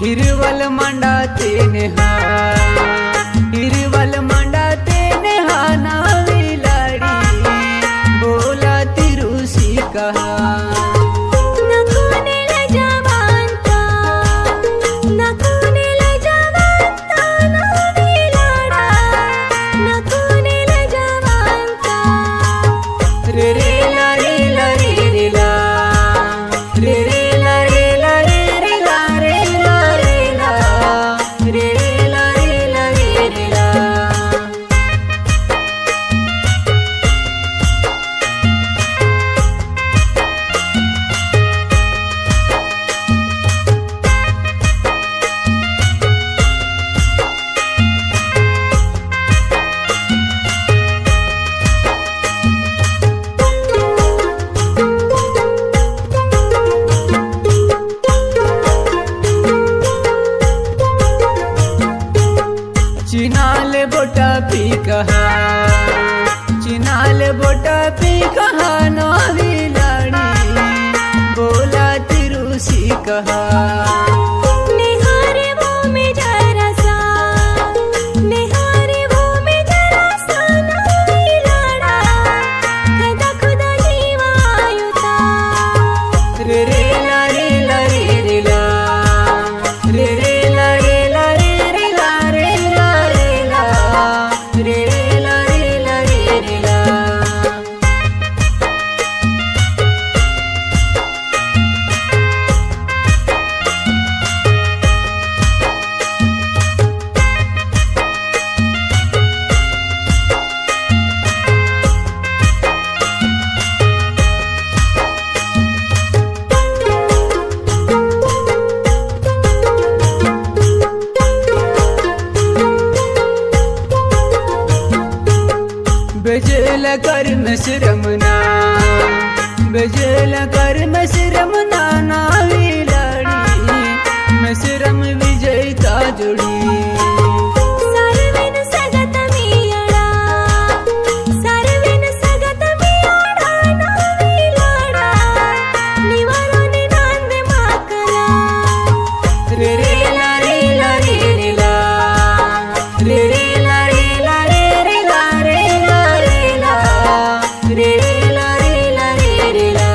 हिरवल मंडाते नेहा, हिरवल मंडाते नेहा नावी लाड़ी, बोला तिरुसी कहा रे रे ला रे ला रे रे ला रे रे ला रे ला रे रे ला रे ला रे ला रे रे ला रे ला रे रे ला। चिनाल बोटा पी कहा, चिनाल बोटा पी कहा नावी लाड़ी, बोला तिरुसी कहा निहारे वो में जरा सा, निहारे वो में जरा सा नावी लाड़ा, खुदा खुदा जीवा आयुता रे रे ला रे ला रे रे ला रे रे ला रे ला रे रे ला रे ला रे ला रे रे ला रे ला रे रे ला। बेजल कर मशरमना, बेजल कर मशरमना नावी लाड़ी, मशरम विजयता जुड़ी सर्वेन सगत मियाड़ा, सर्वेन सगत मियाड़ा नावी लाड़ा, निवारो निनांद माकला रे रे ला रे ला रे रे ला रे रे ला रे ला रे रे ला रे ला रे ला रे रे ला रे ला रे रे ला।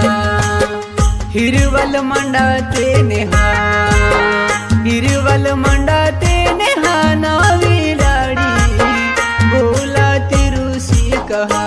हिरवल मंडाते नेहा, हिरवल मंडाते नेहा नावी लाड़ी, बोला तिरुसी कहा।